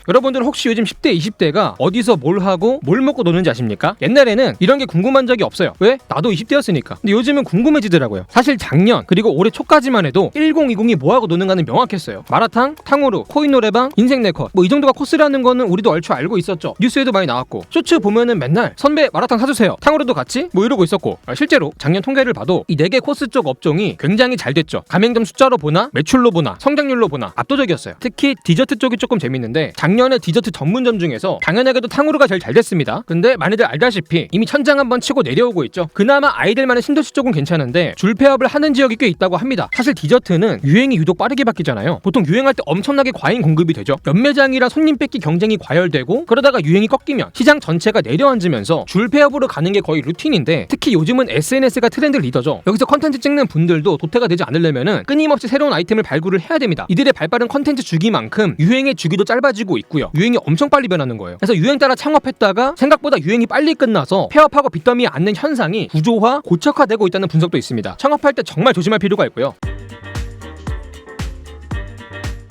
여러분들은 혹시 요즘 10대, 20대가 어디서 뭘 하고 뭘 먹고 노는지 아십니까? 옛날에는 이런 게 궁금한 적이 없어요. 왜? 나도 20대였으니까. 근데 요즘은 궁금해지더라고요. 사실 작년 그리고 올해 초까지만 해도 1020이 뭐하고 노는가는 명확했어요. 마라탕, 탕후루, 코인 노래방, 인생 네컷 뭐 이 정도가 코스라는 거는 우리도 얼추 알고 있었죠. 뉴스에도 많이 나왔고 쇼츠 보면은 맨날 선배 마라탕 사주세요, 탕후루도 같이 뭐 이러고 있었고, 실제로 작년 통계를 봐도 이 4개 코스 쪽 업종이 굉장히 잘 됐죠. 가맹점 숫자로 보나 매출로 보나 성장률로 보나 압도적이었어요. 특히 디저트 쪽이 조금 재밌는데 작년에 디저트 전문점 중에서 당연하게도 탕후루가 제일 잘 됐습니다. 근데 많이들 알다시피 이미 천장 한번 치고 내려오고 있죠. 그나마 아이들만의 신도시 쪽은 괜찮은데 줄폐업을 하는 지역이 꽤 있다고 합니다. 사실 디저트는 유행이 유독 빠르게 바뀌잖아요. 보통 유행할 때 엄청나게 과잉 공급이 되죠. 연매장이랑 손님 뺏기 경쟁이 과열되고 그러다가 유행이 꺾이면 시장 전체가 내려앉으면서 줄폐업으로 가는 게 거의 루틴인데, 특히 요즘은 SNS가 트렌드 리더죠. 여기서 컨텐츠 찍는 분들도 도태가 되지 않으려면은 끊임없이 새로운 아이템을 발굴을 해야 됩니다. 이들의 발빠른 컨텐츠 주기만큼 유행의 주기도 짧아지고 있고요. 유행이 엄청 빨리 변하는 거예요. 그래서 유행 따라 창업했다가 생각보다 유행이 빨리 끝나서 폐업하고 빚더미에 앉는 현상이 구조화, 고착화되고 있다는 분석도 있습니다. 창업할 때 정말 조심할 필요가 있고요.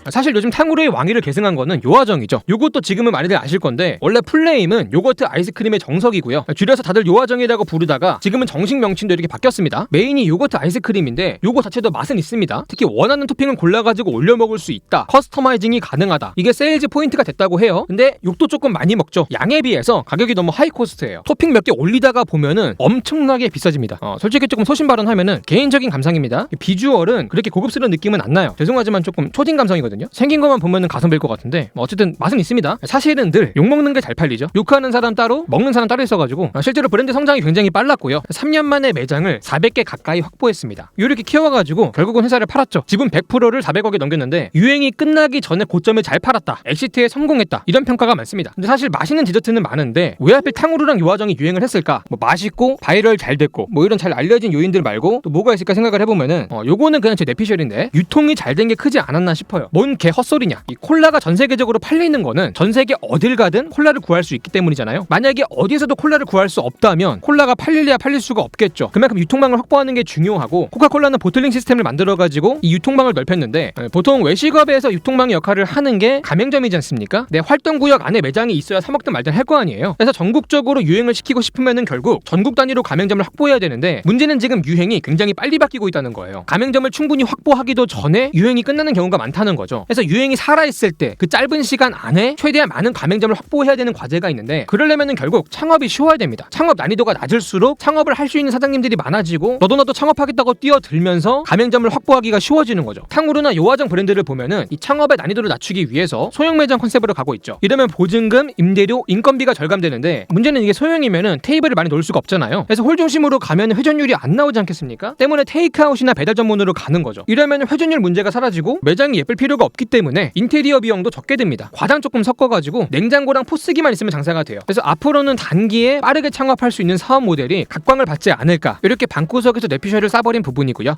사실 요즘 탕후루의 왕위를 계승한 거는 요아정이죠. 요것도 지금은 많이들 아실 건데 원래 풀네임은 요거트 아이스크림의 정석이고요. 줄여서 다들 요아정이라고 부르다가 지금은 정식 명칭도 이렇게 바뀌었습니다. 메인이 요거트 아이스크림인데 요거 자체도 맛은 있습니다. 특히 원하는 토핑을 골라가지고 올려 먹을 수 있다, 커스터마이징이 가능하다, 이게 세일즈 포인트가 됐다고 해요. 근데 욕도 조금 많이 먹죠. 양에 비해서 가격이 너무 하이 코스트예요. 토핑 몇 개 올리다가 보면은 엄청나게 비싸집니다. 솔직히 조금 소신 발언하면은 개인적인 감상입니다. 비주얼은 그렇게 고급스러운 느낌은 안 나요. 죄송하지만 조금 초딩 감성이거든요. 생긴 것만 보면은 가성비일 것 같은데 어쨌든 맛은 있습니다. 사실은 늘 욕먹는 게 잘 팔리죠. 욕하는 사람 따로 먹는 사람 따로 있어가지고 실제로 브랜드 성장이 굉장히 빨랐고요. 3년 만에 매장을 400개 가까이 확보했습니다. 이렇게 키워가지고 결국은 회사를 팔았죠. 지분 100%를 400억에 넘겼는데 유행이 끝나기 전에 고점을 잘 팔았다, 엑시트에 성공했다, 이런 평가가 많습니다. 근데 사실 맛있는 디저트는 많은데 왜 하필 탕후루랑 요아정이 유행을 했을까? 뭐 맛있고 바이럴 잘 됐고 뭐 이런 잘 알려진 요인들 말고 또 뭐가 있을까 생각을 해보면은 요거는 그냥 제 내피셜인데 유통이 잘 된 게 크지 않았나 싶어요. 뭔 개 헛소리냐. 이 콜라가 전 세계적으로 팔리는 거는 전 세계 어딜 가든 콜라를 구할 수 있기 때문이잖아요. 만약에 어디에서도 콜라를 구할 수 없다면 콜라가 팔릴래야 팔릴 수가 없겠죠. 그만큼 유통망을 확보하는 게 중요하고, 코카콜라는 보틀링 시스템을 만들어가지고 이 유통망을 넓혔는데 보통 외식업에서 유통망의 역할을 하는 게 가맹점이지 않습니까? 내 활동구역 안에 매장이 있어야 사 먹든 말든 할 거 아니에요. 그래서 전국적으로 유행을 시키고 싶으면은 결국 전국 단위로 가맹점을 확보해야 되는데 문제는 지금 유행이 굉장히 빨리 바뀌고 있다는 거예요. 가맹점을 충분히 확보하기도 전에 유행이 끝나는 경우가 많다는 거죠. 그래서 유행이 살아있을 때 그 짧은 시간 안에 최대한 많은 가맹점을 확보해야 되는 과제가 있는데, 그러려면은 결국 창업이 쉬워야 됩니다. 창업 난이도가 낮을수록 창업을 할 수 있는 사장님들이 많아지고 너도 창업하겠다고 뛰어들면서 가맹점을 확보하기가 쉬워지는 거죠. 탕후루나 요아정 브랜드를 보면은 이 창업의 난이도를 낮추기 위해서 소형 매장 컨셉으로 가고 있죠. 이러면 보증금, 임대료, 인건비가 절감되는데 문제는 이게 소형이면은 테이블을 많이 놓을 수가 없잖아요. 그래서 홀 중심으로 가면 회전율이 안 나오지 않겠습니까? 때문에 테이크아웃이나 배달 전문으로 가는 거죠. 이러면 회전율 문제가 사라지고 매장이 예쁠 필요가 없기 때문에 인테리어 비용도 적게 듭니다. 과장 조금 섞어가지고 냉장고랑 포스기만 있으면 장사가 돼요. 그래서 앞으로는 단기에 빠르게 창업할 수 있는 사업 모델이 각광을 받지 않을까, 이렇게 방구석에서 내피셜을 싸버린 부분이고요.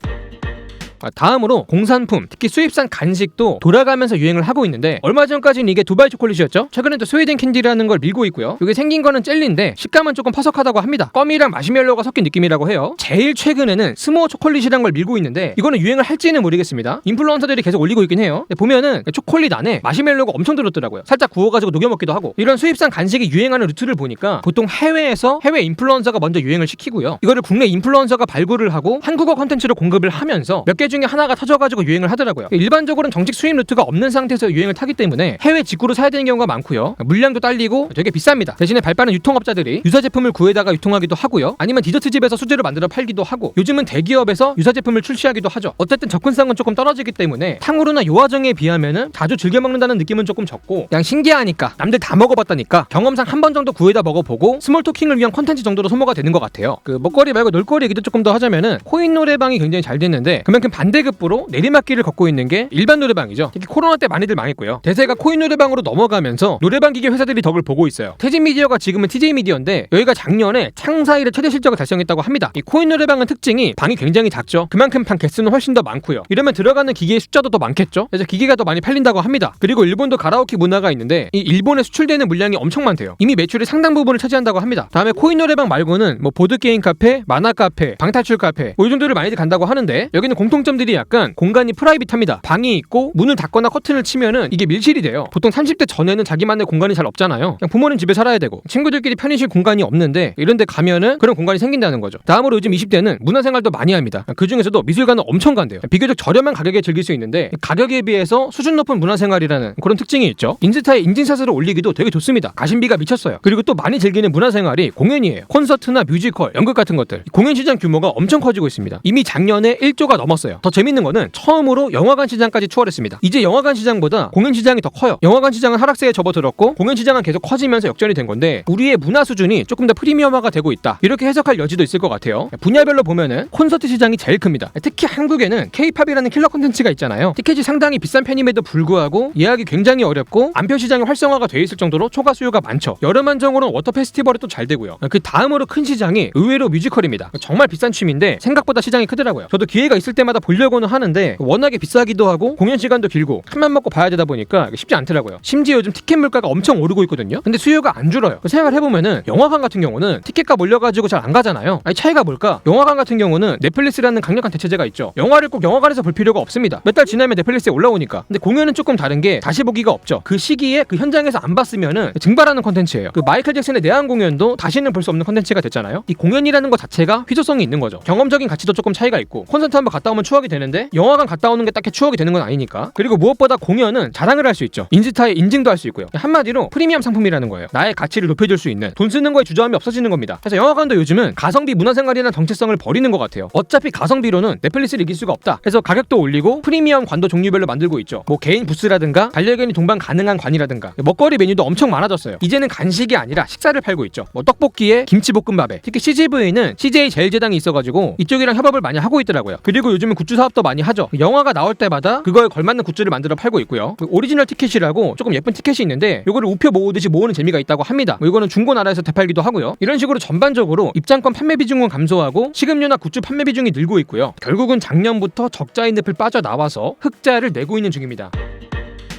다음으로 공산품, 특히 수입산 간식도 돌아가면서 유행을 하고 있는데, 얼마 전까지는 이게 두바이 초콜릿이었죠. 최근엔 또 스웨덴 캔디라는 걸 밀고 있고요. 이게 생긴 거는 젤리인데 식감은 조금 퍼석하다고 합니다. 껌이랑 마시멜로가 섞인 느낌이라고 해요. 제일 최근에는 스모어 초콜릿이란 걸 밀고 있는데 이거는 유행을 할지는 모르겠습니다. 인플루언서들이 계속 올리고 있긴 해요. 근데 보면은 초콜릿 안에 마시멜로가 엄청 들었더라고요. 살짝 구워가지고 녹여 먹기도 하고. 이런 수입산 간식이 유행하는 루트를 보니까 보통 해외에서 해외 인플루언서가 먼저 유행을 시키고요. 이거를 국내 인플루언서가 발굴을 하고 한국어 콘텐츠로 공급을 하면서 몇 개 중에 하나가 터져가지고 유행을 하더라고요. 일반적으로는 정식 수입 루트가 없는 상태에서 유행을 타기 때문에 해외 직구로 사야 되는 경우가 많고요. 물량도 딸리고 되게 비쌉니다. 대신에 발빠른 유통업자들이 유사 제품을 구해다가 유통하기도 하고요. 아니면 디저트집에서 수제로 만들어 팔기도 하고, 요즘은 대기업에서 유사 제품을 출시하기도 하죠. 어쨌든 접근성은 조금 떨어지기 때문에 탕후루나 요아정에 비하면은 자주 즐겨 먹는다는 느낌은 조금 적고, 그냥 신기하니까 남들 다 먹어봤다니까 경험상 한 번 정도 구해다 먹어보고 스몰 토킹을 위한 콘텐츠 정도로 소모가 되는 것 같아요. 그 먹거리 말고 놀거리 얘기도 조금 더 하자면은 코인 노래방이 굉장히 잘 됐는데 그만큼 반대급부로 내리막길을 걷고 있는 게 일반 노래방이죠. 특히 코로나 때 많이들 망했고요. 대세가 코인 노래방으로 넘어가면서 노래방 기계 회사들이 덕을 보고 있어요. 태진미디어가 지금은 TJ미디어인데 여기가 작년에 창사 이래 최대 실적을 달성했다고 합니다. 이 코인 노래방은 특징이 방이 굉장히 작죠. 그만큼 방 개수는 훨씬 더 많고요. 이러면 들어가는 기계의 숫자도 더 많겠죠. 그래서 기계가 더 많이 팔린다고 합니다. 그리고 일본도 가라오케 문화가 있는데 이 일본에 수출되는 물량이 엄청 많대요. 이미 매출의 상당 부분을 차지한다고 합니다. 다음에 코인 노래방 말고는 뭐 보드게임 카페, 만화 카페, 방탈출 카페 뭐 이 정도를 많이들 간다고 하는데, 여기는 공통점 장점들이 약간 공간이 프라이빗합니다. 방이 있고 문을 닫거나 커튼을 치면은 이게 밀실이 돼요. 보통 30대 전에는 자기만의 공간이 잘 없잖아요. 그냥 부모님 집에 살아야 되고 친구들끼리 편의실 공간이 없는데 이런 데 가면은 그런 공간이 생긴다는 거죠. 다음으로 요즘 20대는 문화생활도 많이 합니다. 그 중에서도 미술관은 엄청 간대요. 비교적 저렴한 가격에 즐길 수 있는데 가격에 비해서 수준 높은 문화생활이라는 그런 특징이 있죠. 인스타에 인증샷을 올리기도 되게 좋습니다. 가심비가 미쳤어요. 그리고 또 많이 즐기는 문화생활이 공연이에요. 콘서트나 뮤지컬, 연극 같은 것들. 공연 시장 규모가 엄청 커지고 있습니다. 이미 작년에 1조가 넘었어요. 더 재밌는 거는 처음으로 영화관 시장까지 추월했습니다. 이제 영화관 시장보다 공연 시장이 더 커요. 영화관 시장은 하락세에 접어들었고 공연 시장은 계속 커지면서 역전이 된 건데 우리의 문화 수준이 조금 더 프리미엄화가 되고 있다. 이렇게 해석할 여지도 있을 것 같아요. 분야별로 보면은 콘서트 시장이 제일 큽니다. 특히 한국에는 K-팝이라는 킬러 콘텐츠가 있잖아요. 티켓이 상당히 비싼 편임에도 불구하고 예약이 굉장히 어렵고 안표 시장이 활성화가 돼 있을 정도로 초과 수요가 많죠. 여름 한정으로는 워터 페스티벌이 또 잘 되고요. 그 다음으로 큰 시장이 의외로 뮤지컬입니다. 정말 비싼 취미인데 생각보다 시장이 크더라고요. 저도 기회가 있을 때마다 보려고는 하는데 워낙에 비싸기도 하고 공연 시간도 길고 큰맘 먹고 봐야 되다 보니까 쉽지 않더라고요. 심지어 요즘 티켓 물가가 엄청 오르고 있거든요. 근데 수요가 안 줄어요. 생각을 해보면은 영화관 같은 경우는 티켓값 올려가지고 잘 안 가잖아요. 아니 차이가 뭘까? 영화관 같은 경우는 넷플릭스라는 강력한 대체제가 있죠. 영화를 꼭 영화관에서 볼 필요가 없습니다. 몇 달 지나면 넷플릭스에 올라오니까. 근데 공연은 조금 다른 게 다시 보기가 없죠. 그 시기에 그 현장에서 안 봤으면은 증발하는 컨텐츠예요. 그 마이클 잭슨의 내한 공연도 다시는 볼 수 없는 컨텐츠가 됐잖아요. 이 공연이라는 것 자체가 희소성이 있는 거죠. 경험적인 가치도 조금 차이가 있고 콘서트 한번 갔다 오면 추억이 되는데 영화관 갔다 오는 게 딱히 추억이 되는 건 아니니까. 그리고 무엇보다 공연은 자랑을 할 수 있죠. 인스타에 인증도 할 수 있고요. 한마디로 프리미엄 상품이라는 거예요. 나의 가치를 높여줄 수 있는 돈 쓰는 거에 주저함이 없어지는 겁니다. 그래서 영화관도 요즘은 가성비 문화생활이나 정체성을 버리는 것 같아요. 어차피 가성비로는 넷플릭스를 이길 수가 없다. 그래서 가격도 올리고 프리미엄 관도 종류별로 만들고 있죠. 뭐 개인 부스라든가 반려견이 동반 가능한 관이라든가 먹거리 메뉴도 엄청 많아졌어요. 이제는 간식이 아니라 식사를 팔고 있죠. 뭐 떡볶이에 김치볶음밥에 특히 CGV는 CJ 제일제당이 있어가지고 이쪽이랑 협업을 많이 하고 있더라고요. 그리고 요즘은 굿즈 사업도 많이 하죠. 영화가 나올 때마다 그거에 걸맞는 굿즈를 만들어 팔고 있고요. 오리지널 티켓이라고 조금 예쁜 티켓이 있는데 요거를 우표 모으듯이 모으는 재미가 있다고 합니다. 뭐 이거는 중고나라에서 되팔기도 하고요. 이런 식으로 전반적으로 입장권 판매 비중은 감소하고 식음료나 굿즈 판매 비중이 늘고 있고요. 결국은 작년부터 적자인 늪을 빠져나와서 흑자를 내고 있는 중입니다.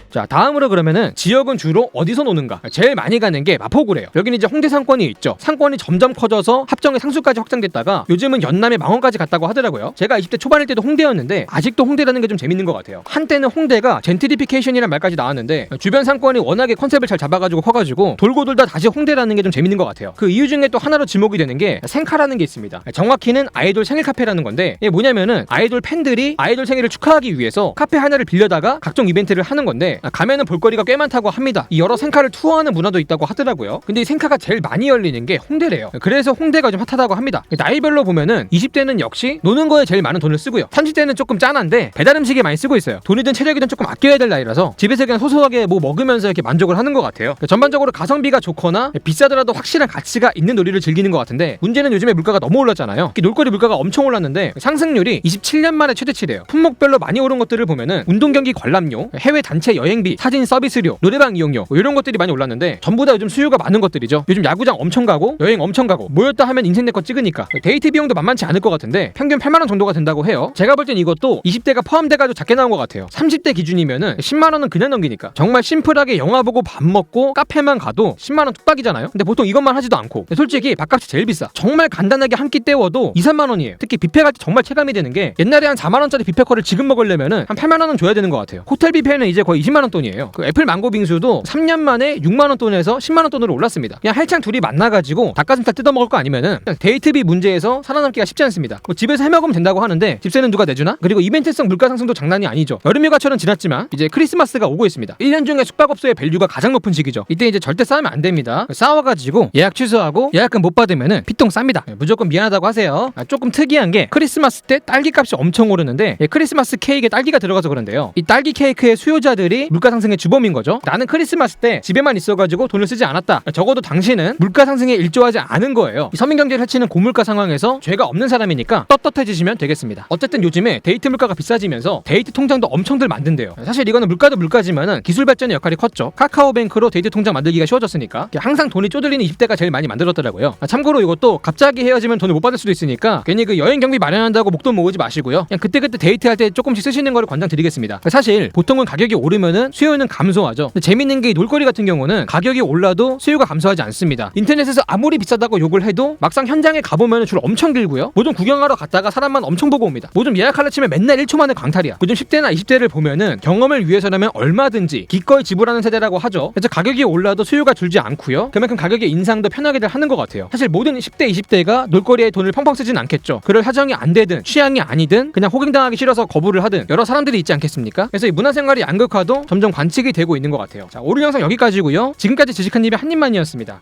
자, 다음으로 그러면은 지역은 주로 어디서 노는가? 제일 많이 가는 게 마포구래요. 여기는 이제 홍대 상권이 있죠. 상권이 점점 커져서 합정의 상수까지 확장됐다가 요즘은 연남의 망원까지 갔다고 하더라고요. 제가 20대 초반일 때도 홍대였는데 아직도 홍대라는 게 좀 재밌는 것 같아요. 한때는 홍대가 젠트리피케이션이라는 말까지 나왔는데 주변 상권이 워낙에 컨셉을 잘 잡아가지고 커가지고 돌고 돌다 다시 홍대라는 게 좀 재밌는 것 같아요. 그 이유 중에 또 하나로 지목이 되는 게 생카라는 게 있습니다. 정확히는 아이돌 생일 카페라는 건데 이게 뭐냐면은 아이돌 팬들이 아이돌 생일을 축하하기 위해서 카페 하나를 빌려다가 각종 이벤트를 하는 건데 가면은 볼거리가 꽤 많다고 합니다. 이 여러 생카를 투어하는 문화도 있다고 하더라고요. 근데 이 생카가 제일 많이 열리는 게 홍대래요. 그래서 홍대가 좀 핫하다고 합니다. 나이별로 보면은 20대는 역시 노는 거에 제일 많은 돈을 쓰고요. 30대는 조금 짠한데 배달 음식에 많이 쓰고 있어요. 돈이든 체력이든 조금 아껴야 될 나이라서 집에서 그냥 소소하게 뭐 먹으면서 이렇게 만족을 하는 것 같아요. 전반적으로 가성비가 좋거나 비싸더라도 확실한 가치가 있는 놀이를 즐기는 것 같은데 문제는 요즘에 물가가 너무 올랐잖아요. 놀거리 물가가 엄청 올랐는데 상승률이 27년 만에 최대치래요. 품목별로 많이 오른 것들을 보면은 운동경기 관람료, 해외 단체 여행비, 사진 서비스료, 노래방 이용료 뭐 이런 것들이 많이 올랐는데 전부 다 요즘 수요가 많은 것들이죠. 요즘 야구장 엄청 가고 여행 엄청 가고 모였다 하면 인생 내 거 찍으니까 데이트 비용도 만만치 않을 것 같은데 평균 8만원 정도가 된다고 해요. 제가 볼 땐 이것도 20대가 포함돼가지고 작게 나온 것 같아요. 30대 기준이면은 10만원은 그냥 넘기니까 정말 심플하게 영화 보고 밥 먹고 카페만 가도 10만원 뚝박이잖아요. 근데 보통 이것만 하지도 않고 솔직히 밥값이 제일 비싸. 정말 간단하게 한 끼 때워도 2, 3만원이에요. 특히 뷔페 갈 때 정말 체감이 되는 게 옛날에 한 4만원짜리 뷔페커를 지금 먹으려면은 한 8만원은 줘야 되는 것 같아요. 호텔 뷔페는 이제 거의 20만원 돈이에요. 그 애플 망고 빙수도 3년 만에 6만원 돈에서 10만원 돈으로 올랐습니다. 그냥 한창 둘이 만나가지고 닭가슴살 뜯어먹을 거 아니면은 데이트비 문제에서 살아남기가 쉽지 않습니다. 뭐 집에서 해먹으면 된다고 하는데 집세는 누가 내주나? 그리고 이벤트성 물가 상승도 장난이 아니죠. 여름휴가철은 지났지만 이제 크리스마스가 오고 있습니다. 1년 중에 숙박업소의 밸류가 가장 높은 시기죠. 이때 이제 절대 싸우면 안 됩니다. 싸워가지고 예약 취소하고 예약금 못 받으면은 피똥 쌉니다. 무조건 미안하다고 하세요. 조금 특이한 게 크리스마스 때 딸기값이 엄청 오르는데 크리스마스 케이크에 딸기가 들어가서 그런데요. 이 딸기 케이크의 수요자들이 물가 상승의 주범인 거죠. 나는 크리스마스 때 집에만 있어가지고 돈을 쓰지 않았다. 적어도 당신은 물가 상승에 일조하지 않은 거예요. 이 서민경제를 해치는 고물가 상황에서 죄가 없는 사람이니까 떳떳해지시면 되겠습니다. 어쨌든 요즘에 데이트 물가가 비싸지면서 데이트 통장도 엄청들 만든대요. 사실 이거는 물가도 물가지만은 기술 발전의 역할이 컸죠. 카카오뱅크로 데이트 통장 만들기가 쉬워졌으니까 항상 돈이 쪼들리는 20대가 제일 많이 만들었더라고요. 참고로 이것도 갑자기 헤어지면 돈을 못 받을 수도 있으니까 괜히 그 여행 경비 마련한다고 목돈 모으지 마시고요. 그냥 그때그때 데이트할 때 조금씩 쓰시는 거를 권장드리겠습니다. 사실 보통은 가격이 오르면은 오르면은 수요는 감소하죠. 근데 재밌는 게 이 놀거리 같은 경우는 가격이 올라도 수요가 감소하지 않습니다. 인터넷에서 아무리 비싸다고 욕을 해도 막상 현장에 가보면 줄 엄청 길고요. 뭐 좀 구경하러 갔다가 사람만 엄청 보고 옵니다. 뭐 좀 예약하려 치면 맨날 1초 만에 광탈이야. 요즘 10대나 20대를 보면은 경험을 위해서라면 얼마든지 기꺼이 지불하는 세대라고 하죠. 그래서 가격이 올라도 수요가 줄지 않고요. 그만큼 가격의 인상도 편하게들 하는 것 같아요. 사실 모든 10대, 20대가 놀거리에 돈을 펑펑 쓰진 않겠죠. 그럴 사정이 안 되든 취향이 아니든 그냥 호갱당하기 싫어서 거부를 하든 여러 사람들이 있지 않겠습니까? 그래서 이 문화생활의 양극화도 점점 관측이 되고 있는 것 같아요. 자, 오늘 영상 여기까지고요. 지금까지 지식한입의 한입만이었습니다.